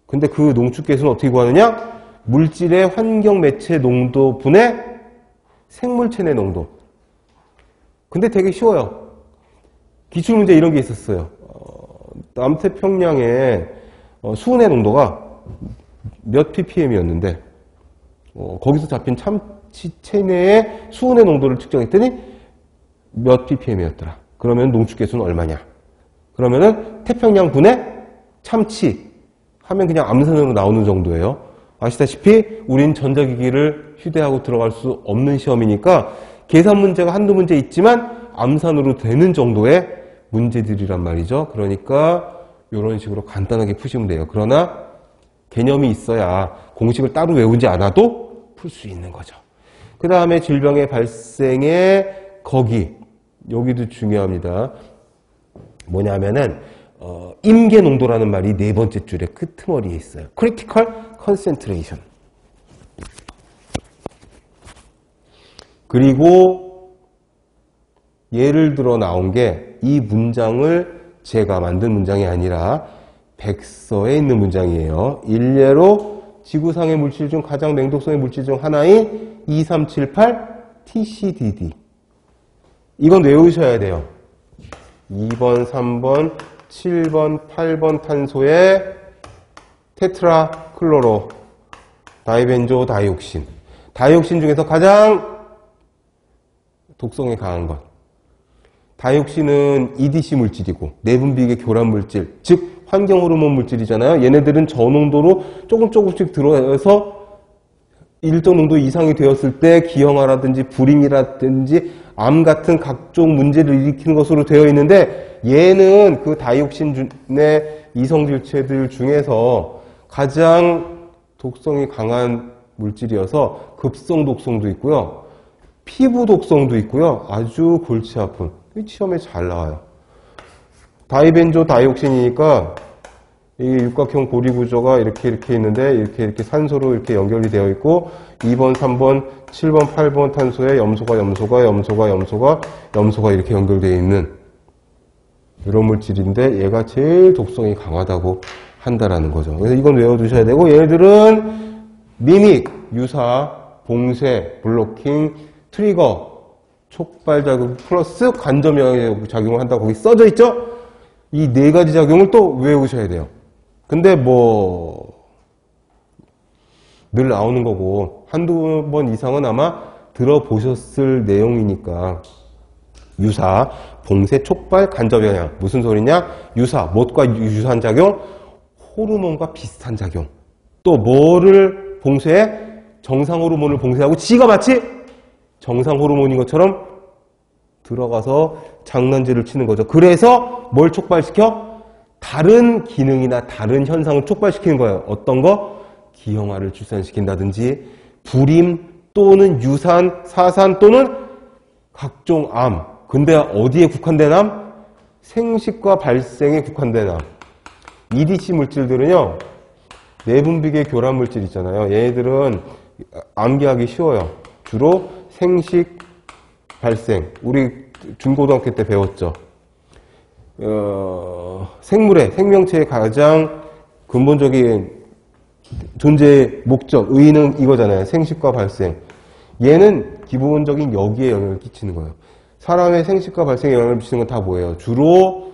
근데 그 농축계수는 어떻게 구하느냐? 물질의 환경 매체 농도 분의 생물체내 농도. 근데 되게 쉬워요. 기출문제 이런 게 있었어요. 남태평양의 수은의 농도가 몇 ppm이었는데 거기서 잡힌 참치 체내의 수은의 농도를 측정했더니 몇 ppm이었더라. 그러면 농축계수는 얼마냐? 그러면은 태평양 분의 참치 하면 그냥 암산으로 나오는 정도예요. 아시다시피 우린 전자기기를 휴대하고 들어갈 수 없는 시험이니까 계산 문제가 한두 문제 있지만 암산으로 되는 정도의 문제들이란 말이죠. 그러니까 이런 식으로 간단하게 푸시면 돼요. 그러나 개념이 있어야 공식을 따로 외우지 않아도 풀 수 있는 거죠. 그 다음에 질병의 발생의 거기. 여기도 중요합니다. 뭐냐면은 임계 농도라는 말이 네 번째 줄의 끄트머리에 있어요. Critical Concentration. 그리고 예를 들어 나온 게 이 문장을 제가 만든 문장이 아니라 백서에 있는 문장이에요. 일례로 지구상의 물질 중 가장 맹독성의 물질 중 하나인 2378 TCDD. 이건 외우셔야 돼요. 2번, 3번, 7번, 8번 탄소의 테트라클로로 다이벤조 다이옥신. 다이옥신 중에서 가장 독성이 강한 것. 다이옥신은 EDC 물질이고 내분비계 교란 물질, 즉 환경 호르몬 물질이잖아요. 얘네들은 저농도로 조금씩 들어서 일정 농도 이상이 되었을 때 기형아라든지 불임이라든지 암 같은 각종 문제를 일으키는 것으로 되어 있는데 얘는 그 다이옥신의 이성질체들 중에서 가장 독성이 강한 물질이어서 급성 독성도 있고요. 피부 독성도 있고요. 아주 골치 아픈. 시험에 잘 나와요. 다이벤조 다이옥신이니까 이 육각형 고리 구조가 이렇게 있는데 이렇게 산소로 이렇게 연결이 되어 있고 2번, 3번, 7번, 8번 탄소에 염소가 이렇게 연결되어 있는 이런 물질인데 얘가 제일 독성이 강하다고 한다라는 거죠. 그래서 이건 외워두셔야 되고 얘네들은 미믹, 유사, 봉쇄, 블로킹, 트리거, 촉발작용 플러스 간접 영향작용을 한다고 거기 써져 있죠? 이 네 가지 작용을 또 외우셔야 돼요. 근데 늘 나오는 거고 한두 번 이상은 아마 들어보셨을 내용이니까 유사, 봉쇄, 촉발, 간접 영향. 무슨 소리냐? 유사, 무엇과 유사한 작용? 호르몬과 비슷한 작용. 또 뭐를 봉쇄해? 정상 호르몬을 봉쇄하고 지가 마치 정상 호르몬인 것처럼 들어가서 장난질을 치는 거죠. 그래서 뭘 촉발시켜? 다른 기능이나 다른 현상을 촉발시키는 거예요. 어떤 거? 기형아를 출산시킨다든지 불임 또는 유산, 사산 또는 각종 암. 근데 어디에 국한된 암? 생식과 발생에 국한된 암. EDC 물질들은요. 내분비계 교란 물질 있잖아요. 얘네들은 암기하기 쉬워요. 주로 생식, 발생. 우리 중고등학교 때 배웠죠. 생명체의 가장 근본적인 존재의 목적, 의의는 이거잖아요. 생식과 발생. 얘는 기본적인 여기에 영향을 끼치는 거예요. 사람의 생식과 발생에 영향을 미치는 건 다 뭐예요? 주로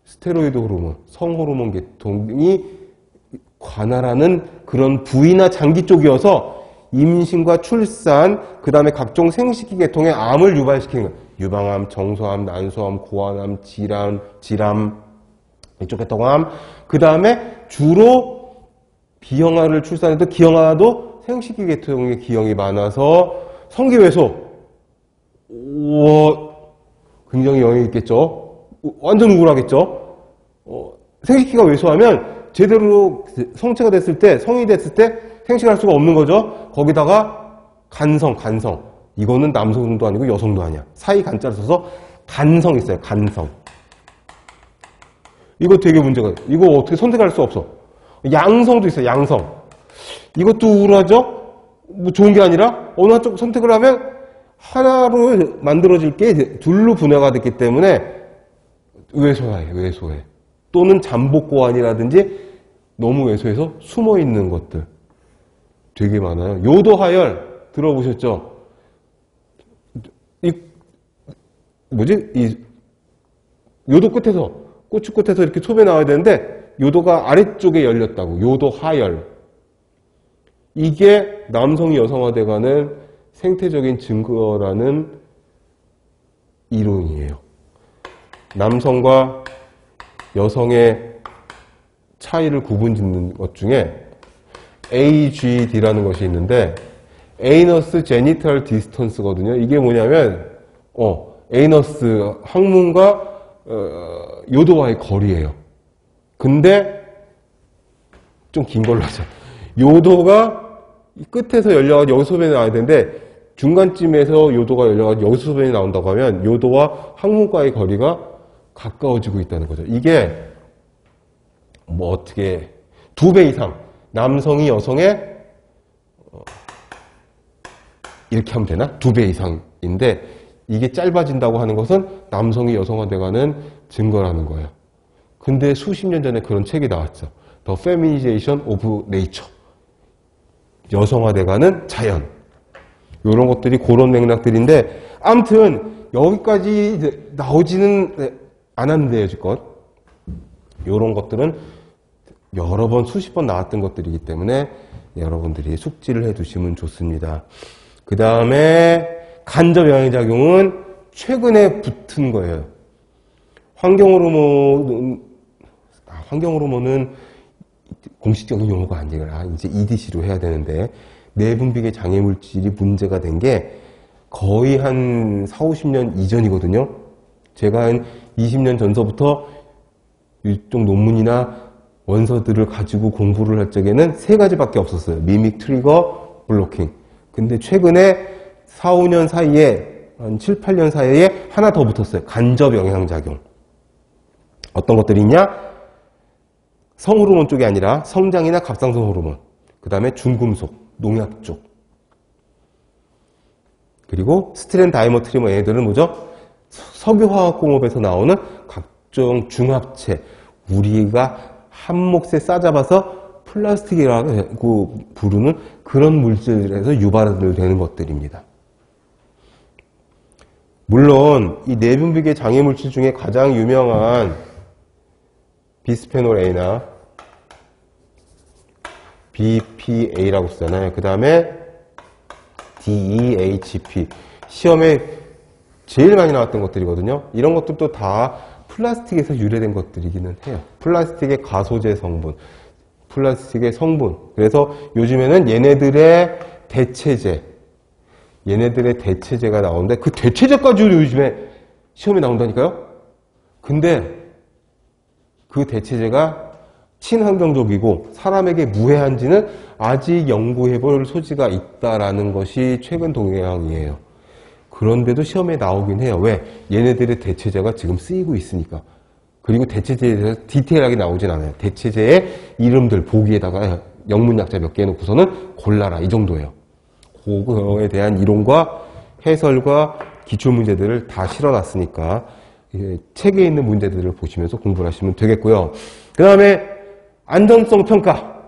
스테로이드 호르몬, 성호르몬 계통이 관할하는 그런 부위나 장기 쪽이어서 임신과 출산, 그 다음에 각종 생식기 계통의 암을 유발시키는 거예요. 유방암, 정소암, 난소암, 고환암, 질암, 이쪽 계통암. 그 다음에 주로 비형아를 출산해도 기형아도 생식기 계통의 기형이 많아서 성기훼손, 굉장히 영향이 있겠죠. 완전 우울하겠죠. 생식기가 왜소하면 제대로 성체가 됐을 때, 성이 됐을 때 생식을 할 수가 없는 거죠. 거기다가 간성. 이거는 남성도 아니고 여성도 아니야. 사이 간자를 써서 간성 있어요. 간성. 이거 되게 문제가, 이거 어떻게 선택할 수 없어. 양성도 있어요. 양성. 이것도 우울하죠? 뭐 좋은 게 아니라 어느 한쪽 선택을 하면 하나로 만들어질 게 둘로 분해가 됐기 때문에 왜소해. 또는 잠복고환이라든지 너무 왜소해서 숨어 있는 것들 되게 많아요. 요도하열 들어보셨죠? 이 요도 끝에서, 꼬추 끝에서 이렇게 소변 나와야 되는데 요도가 아래쪽에 열렸다고. 요도하열. 이게 남성이 여성화돼가는 생태적인 증거라는 이론이에요. 남성과 여성의 차이를 구분짓는 것 중에 AGD라는 것이 있는데 에이너스 제니털 디스턴스거든요. 이게 뭐냐면 에이너스 항문과 요도와의 거리예요. 근데 좀 긴 걸로 하자. 요도가 끝에서 열려가지고 여기서 소변이 나와야 되는데 중간쯤에서 요도가 열려가지고 여기서 소변이 나온다고 하면 요도와 항문과의 거리가 가까워지고 있다는 거죠. 이게 뭐 어떻게 2배 이상 남성이 여성의 이렇게 하면 되나? 2배 이상인데 이게 짧아진다고 하는 것은 남성이 여성화돼가는 증거라는 거예요. 근데 수십 년 전에 그런 책이 나왔죠. The Feminization of Nature. 여성화돼가는 자연. 이런 것들이 그런 맥락들인데 아무튼 여기까지 나오지는 않았는데요, 여지껏. 이런 것들은 여러 번, 수십 번 나왔던 것들이기 때문에 여러분들이 숙지를 해두시면 좋습니다. 그 다음에 간접 영향작용은 최근에 붙은 거예요. 환경호르몬은 공식적인 용어가 아니라 이제 EDC로 해야 되는데 내분비계 장애물질이 문제가 된 게 거의 한 4, 50년 이전이거든요. 제가 한 20년 전서부터 일종 논문이나 원서들을 가지고 공부를 할 적에는 3가지밖에 없었어요. 미믹, 트리거, 블로킹. 근데 최근에 4, 5년 사이에 한 7, 8년 사이에 하나 더 붙었어요. 간접 영향작용. 어떤 것들이 있냐? 성호르몬 쪽이 아니라 성장이나 갑상선 호르몬. 그 다음에 중금속, 농약 쪽. 그리고 스티렌, 다이머트리머 얘네들은 뭐죠? 석유화학공업에서 나오는 각종 중합체. 우리가 한 몫에 싸잡아서 플라스틱이라고 부르는 그런 물질에서 유발되는 것들입니다. 물론 이 내분비계 장애물질 중에 가장 유명한 비스페놀 A나 BPA라고 쓰잖아요. 그 다음에 DEHP. 시험에 제일 많이 나왔던 것들이거든요. 이런 것들도 다 플라스틱에서 유래된 것들이기는 해요. 플라스틱의 가소제 성분, 플라스틱의 성분. 그래서 요즘에는 얘네들의 대체제가 나오는데 그 대체제까지도 요즘에 시험에 나온다니까요. 근데 그 대체제가 친환경적이고 사람에게 무해한지는 아직 연구해볼 소지가 있다라는 것이 최근 동향이에요. 그런데도 시험에 나오긴 해요. 왜? 얘네들의 대체제가 지금 쓰이고 있으니까. 그리고 대체제에 대해서 디테일하게 나오진 않아요. 대체제의 이름들 보기에다가 영문약자 몇 개 놓고서는 골라라 이 정도예요. 그거에 대한 이론과 해설과 기출문제들을 다 실어놨으니까 책에 있는 문제들을 보시면서 공부를 하시면 되겠고요. 그 다음에 안전성 평가.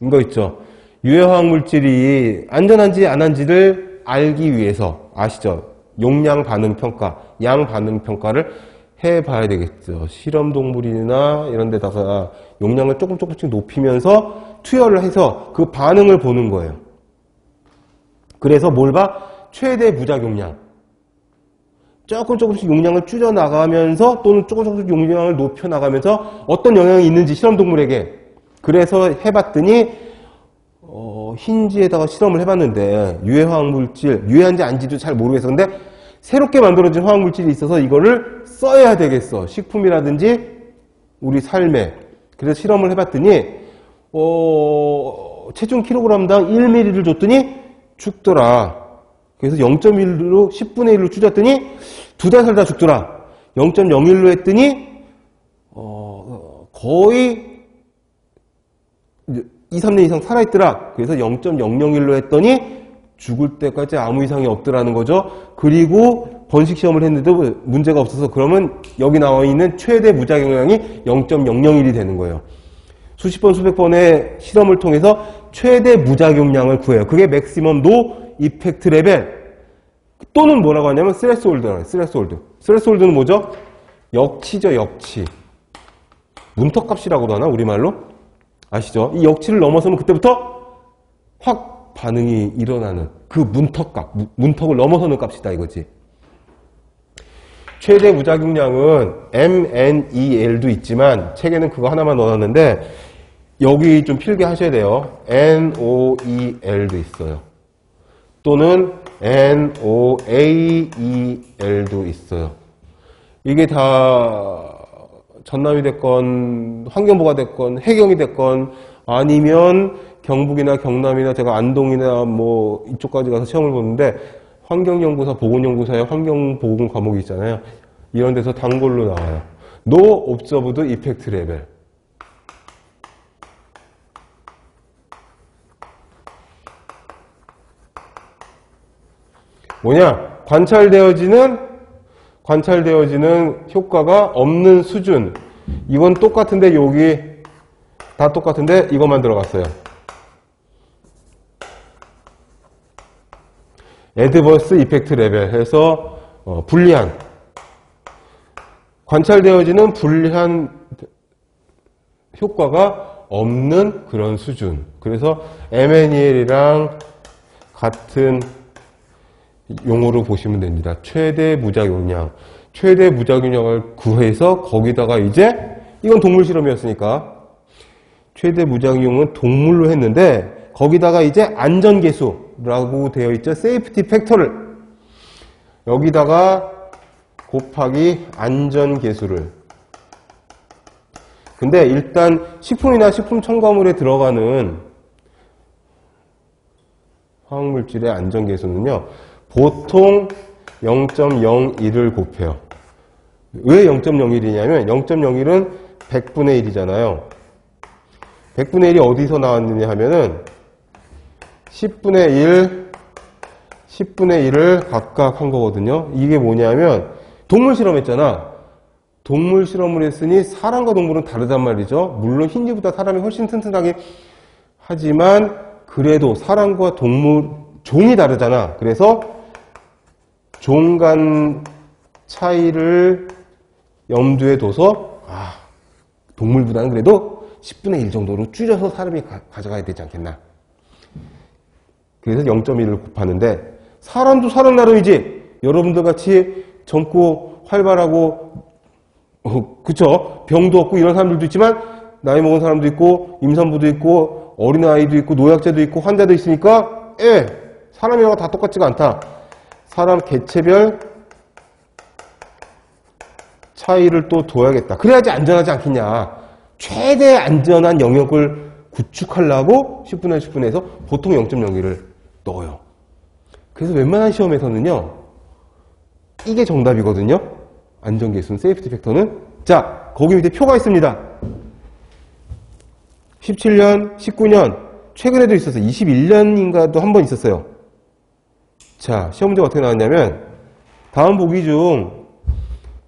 이거 있죠. 유해화학 물질이 안전한지 안 한지를 알기 위해서 아시죠? 용량 반응 평가, 양 반응 평가를 해봐야 되겠죠. 실험 동물이나 이런 데다가 용량을 조금씩 높이면서 투여를 해서 그 반응을 보는 거예요. 그래서 뭘 봐? 최대 부작용량. 조금씩 용량을 줄여나가면서 또는 조금씩 용량을 높여나가면서 어떤 영향이 있는지 실험 동물에게. 그래서 해봤더니 흰지에다가 실험을 해봤는데 유해화학 물질, 유해한지 아닌지도 잘 모르겠어. 근데 새롭게 만들어진 화학물질이 있어서 이거를 써야 되겠어. 식품이라든지 우리 삶에. 그래서 실험을 해봤더니 체중 킬로그램당 1ml를 줬더니 죽더라. 그래서 0.1로 10분의 1로 줄였더니 2달 살다 죽더라. 0.01로 했더니 거의 2, 3년 이상 살아있더라. 그래서 0.001로 했더니 죽을 때까지 아무 이상이 없더라는 거죠. 그리고 번식 시험을 했는데도 문제가 없어서 그러면 여기 나와 있는 최대 무작용량이 0.001이 되는 거예요. 수십 번, 수백 번의 실험을 통해서 최대 무작용량을 구해요. 그게 맥시멈 노 이펙트 레벨 또는 뭐라고 하냐면 스레스홀드라고 해요. 스레스홀드는 뭐죠? 역치죠, 역치. 문턱값이라고도 하나, 우리말로? 아시죠? 이 역치를 넘어서면 그때부터 확 반응이 일어나는 그 문턱값, 문턱을 넘어서는 값이다 이거지. 최대 무작용량은 MNEL도 있지만 책에는 그거 하나만 넣어놨는데 여기 좀 필기 하셔야 돼요. NOEL도 있어요. 또는 NOAEL도 있어요. 이게 다 전남이 됐건 환경부가 됐건 해경이 됐건 아니면 경북이나 경남이나 제가 안동이나 뭐 이쪽까지 가서 시험을 보는데 환경연구사, 보건연구사의 환경보건 과목이 있잖아요. 이런 데서 단골로 나와요. No Observed Effect Level. 뭐냐? 관찰되어지는 효과가 없는 수준. 이건 똑같은데 여기 다 똑같은데 이것만 들어갔어요. Adverse Effect Level 해서 불리한. 관찰되어지는 불리한 효과가 없는 그런 수준. 그래서 MNEL이랑 같은 용어로 보시면 됩니다. 최대 무작용량. 최대 무작용량을 구해서 거기다가 이제 이건 동물 실험이었으니까 최대 무작용은 동물로 했는데 거기다가 이제 안전계수라고 되어 있죠. 세이프티 팩터를 여기다가 곱하기 안전계수를. 근데 일단 식품이나 식품 첨가물에 들어가는 화학물질의 안전계수는요. 보통 0.01을 곱해요. 왜 0.01이냐면 0.01은 100분의 1이잖아요. 100분의 1이 어디서 나왔느냐 하면은 10분의 1, 10분의 1을 각각 한 거거든요. 이게 뭐냐면 동물 실험했잖아. 동물 실험을 했으니 사람과 동물은 다르단 말이죠. 물론 흰쥐보다 사람이 훨씬 튼튼하게 하지만 그래도 사람과 동물 종이 다르잖아. 그래서 종 간 차이를 염두에 둬서 동물보다는 그래도 10분의 1 정도로 줄여서 사람이 가져가야 되지 않겠나. 그래서 0.1을 곱하는데 사람도 사람 나름이지. 여러분들 같이 젊고 활발하고 그쵸? 병도 없고 이런 사람들도 있지만 나이 먹은 사람도 있고 임산부도 있고 어린아이도 있고 노약자도 있고 환자도 있으니까 사람이랑 다 똑같지가 않다. 사람 개체별 차이를 또 둬야겠다. 그래야지 안전하지 않겠냐. 최대 안전한 영역을 구축하려고 10분의 10분에서 보통 0.01을 넣어요. 그래서 웬만한 시험에서는요. 이게 정답이거든요. 안전계수는, 세이프티 팩터는. 자, 거기 밑에 표가 있습니다. 17년, 19년, 최근에도 있었어요. 21년인가도 한 번 있었어요. 자, 시험 문제가 어떻게 나왔냐면 다음 보기 중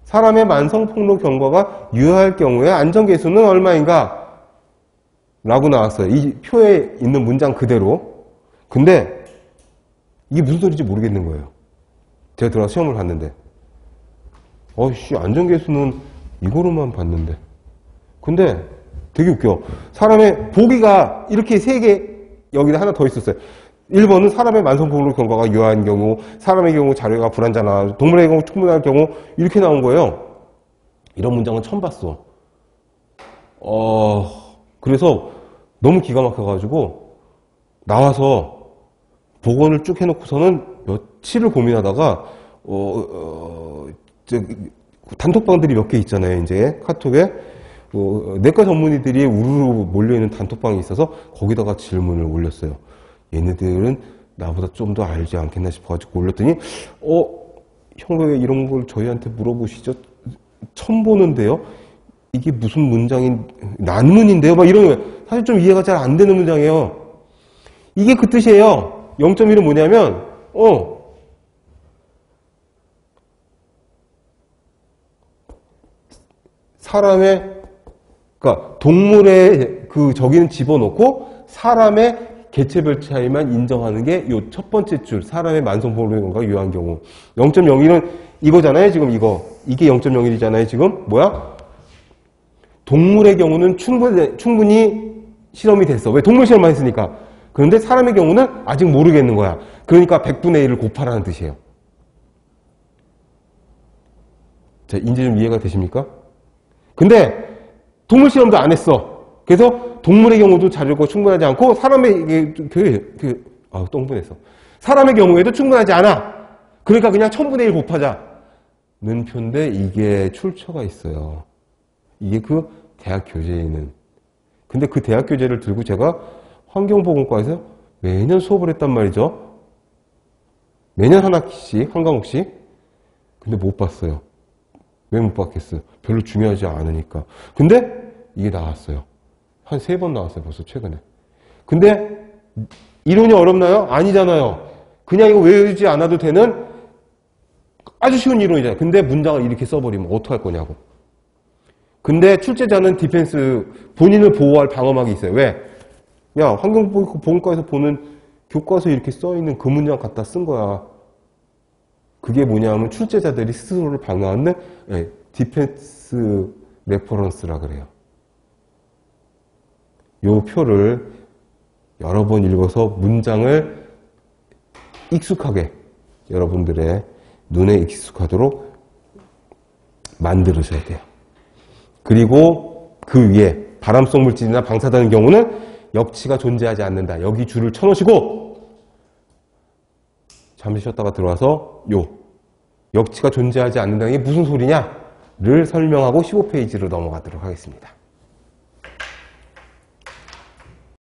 사람의 만성폭로 경과가 유효할 경우에 안전계수는 얼마인가? 라고 나왔어요. 이 표에 있는 문장 그대로. 근데 이게 무슨 소리인지 모르겠는 거예요. 제가 들어가서 시험을 봤는데 안전계수는 이거로만 봤는데. 근데 되게 웃겨. 사람의 보기가 이렇게 3개 여기다 하나 더 있었어요. 1번은 사람의 만성폭로 경과가 유효한 경우, 사람의 경우 자료가 불완전하고, 동물의 경우 충분할 경우 이렇게 나온 거예요. 이런 문장은 처음 봤어. 그래서 너무 기가 막혀가지고 나와서 복원을 쭉 해놓고서는 며칠을 고민하다가 단톡방들이 몇 개 있잖아요. 이제 카톡에 내과 전문의들이 우르르 몰려있는 단톡방이 있어서 거기다가 질문을 올렸어요. 얘네들은 나보다 좀 더 알지 않겠나 싶어가지고 올렸더니 형 왜 이런 걸 저희한테 물어보시죠? 처음 보는데요? 이게 무슨 문장인 난문인데요? 막 이런 거예요. 사실 좀 이해가 잘 안 되는 문장이에요. 이게 그 뜻이에요. 0.1은 뭐냐면 그러니까 동물의 그 저기는 집어넣고 사람의 개체별 차이만 인정하는 게 요 첫 번째 줄, 사람의 만성포로건과 유한 경우. 0.01은 이거잖아요, 지금 이게 0.01이잖아요, 지금. 뭐야? 동물의 경우는 충분히 실험이 됐어. 왜? 동물 실험만 했으니까. 그런데 사람의 경우는 아직 모르겠는 거야. 그러니까 100분의 1을 곱하라는 뜻이에요. 자, 이제 좀 이해가 되십니까? 근데 동물 실험도 안 했어. 그래서 동물의 경우도 자료가 충분하지 않고 사람의 똥분했어. 사람의 경우에도 충분하지 않아. 그러니까 그냥 1000분의 1 곱하자는 표인데 이게 출처가 있어요. 이게 그 대학 교재에 있는. 근데 그 대학 교재를 들고 제가 환경보건과에서 매년 수업을 했단 말이죠. 매년 한 학기씩, 한 과목씩. 근데 못 봤어요. 왜 못 봤겠어요? 별로 중요하지 않으니까. 근데 이게 나왔어요. 한 3번 나왔어요, 벌써 최근에. 근데 이론이 어렵나요? 아니잖아요. 그냥 이거 외우지 않아도 되는 아주 쉬운 이론이잖아요. 근데 문장을 이렇게 써버리면 어떡할 거냐고. 근데 출제자는 디펜스, 본인을 보호할 방어막이 있어요. 왜? 야, 환경보건과에서 보는 교과서에 이렇게 써있는 그 문장 갖다 쓴 거야. 그게 뭐냐면 출제자들이 스스로를 방어하는 디펜스 레퍼런스라 그래요. 요 표를 여러 번 읽어서 문장을 익숙하게 여러분들의 눈에 익숙하도록 만들으셔야 돼요. 그리고 그 위에 발암성 물질이나 방사다는 경우는 역치가 존재하지 않는다. 여기 줄을 쳐놓으시고 잠시 쉬었다가 들어와서 역치가 존재하지 않는다는 게 무슨 소리냐를 설명하고 15페이지로 넘어가도록 하겠습니다.